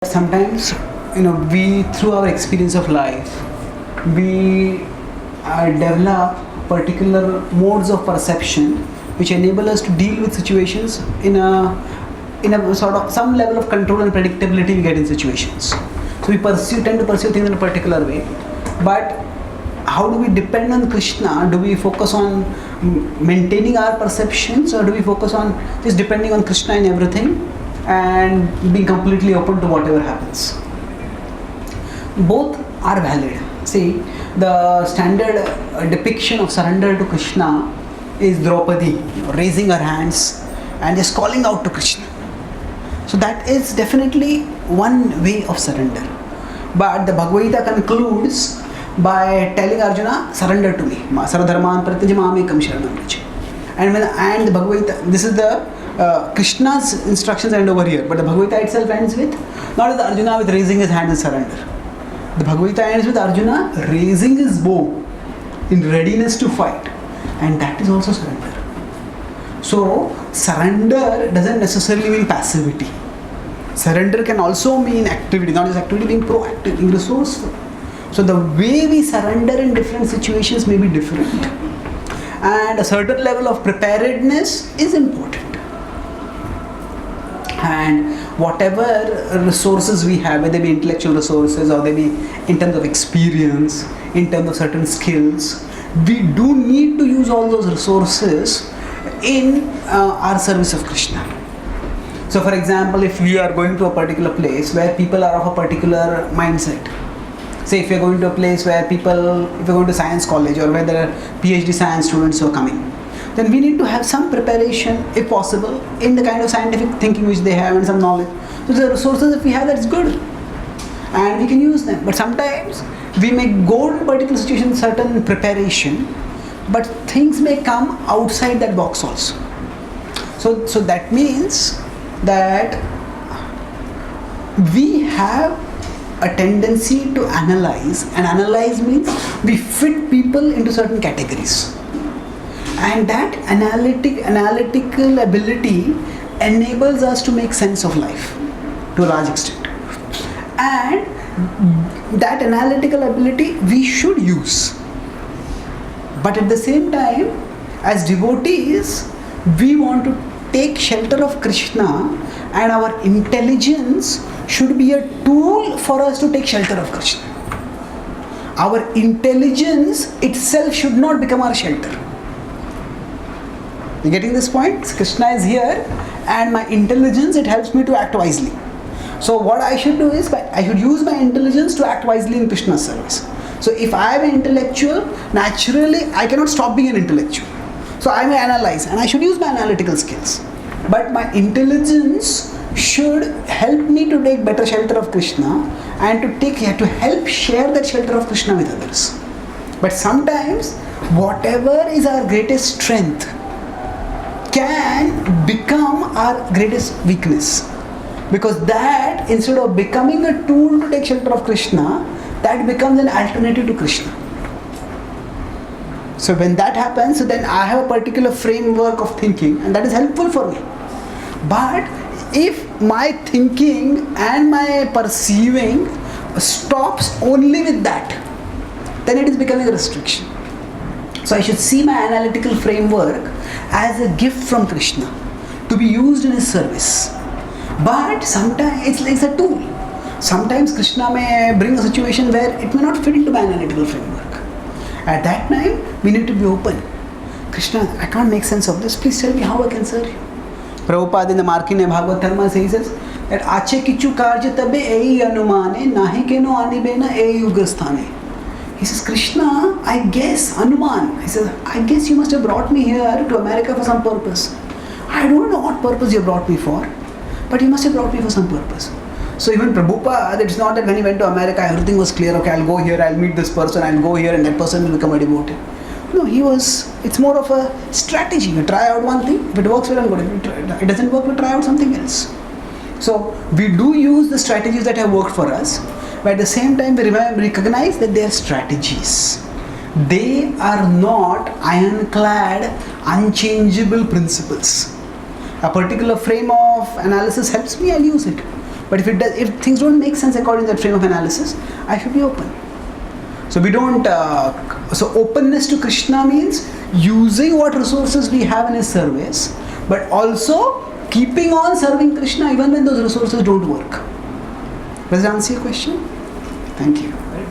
Sometimes, we through our experience of life, we develop particular modes of perception which enable us to deal with situations in a sort of some level of control and predictability we get in situations. So we tend to pursue things in a particular way. But how do we depend on Krishna? Do we focus on maintaining our perceptions, or do we focus on just depending on Krishna in everything and being completely open to whatever happens? Both are valid. See, the standard depiction of surrender to Krishna is Draupadi raising her hands and just calling out to Krishna. So that is definitely one way of surrender. But the Bhagavad-gita concludes by telling Arjuna, surrender to me. Sarvadharman parityajya mamekam sharanam vraja. And the Bhagavad-gita, this is the Krishna's instructions end over here, but the Bhagavad-gita itself ends with not with Arjuna with raising his hand and surrender. The Bhagavad-gita ends with Arjuna raising his bow in readiness to fight, and that is also surrender. So surrender doesn't necessarily mean passivity. Surrender can also mean activity, not just activity, being proactive, being resourceful. So the way we surrender in different situations may be different, and a certain level of preparedness is important. And whatever resources we have, whether they be intellectual resources or they be in terms of experience, in terms of certain skills, we do need to use all those resources in our service of Krishna. So for example, if we are going to a particular place where people are of a particular mindset, say if you're going to a place where if you're going to science college or where there are PhD science students who are coming, then we need to have some preparation, if possible, in the kind of scientific thinking which they have and some knowledge. So the resources if we have, that's good, and we can use them. But sometimes we may go to a particular situation with certain preparation, but things may come outside that box also. So that means that we have a tendency to analyze, and analyze means we fit people into certain categories, and that analytical ability enables us to make sense of life to a large extent, and that analytical ability we should use. But at the same time, as devotees, we want to take shelter of Krishna, and our intelligence should be a tool for us to take shelter of Krishna. Our intelligence itself should not become our shelter. You getting this point? Krishna is here, and my intelligence, it helps me to act wisely. So what I should do is, I should use my intelligence to act wisely in Krishna's service. So if I am an intellectual, naturally I cannot stop being an intellectual. So I may analyze, and I should use my analytical skills. But my intelligence should help me to take better shelter of Krishna, and to help share that shelter of Krishna with others. But sometimes whatever is our greatest strength can become our greatest weakness, because that, instead of becoming a tool to take shelter of Krishna, that becomes an alternative to Krishna. So when that happens, so then I have a particular framework of thinking, and that is helpful for me. But if my thinking and my perceiving stops only with that, then it is becoming a restriction. So I should see my analytical framework as a gift from Krishna to be used in his service. But sometimes it's a tool. Sometimes Krishna may bring a situation where it may not fit into my analytical framework. At that time, we need to be open. Krishna, I can't make sense of this. Please tell me how I can serve you. Prabhupada in the Markine Bhagavad Dharma says that Ache kichu karja tabe ei anumane nahi keno anibena ei ugasthane. He says, Krishna, I guess, Anuman. He says, I guess you must have brought me here to America for some purpose. I don't know what purpose you brought me for, but you must have brought me for some purpose. So even Prabhupada, it's not that when he went to America, everything was clear. Okay, I'll go here, I'll meet this person, I'll go here, and that person will become a devotee. No, it's more of a strategy. You try out one thing, if it works well and good. If it doesn't work, we try out something else. So we do use the strategies that have worked for us, but at the same time we recognize that they are strategies. They are not ironclad, unchangeable principles. A particular frame of analysis helps me, I'll use it. But if things don't make sense according to that frame of analysis, I should be open. So we don't. So openness to Krishna means using what resources we have in His service, but also keeping on serving Krishna even when those resources don't work. Does that answer your question? Thank you.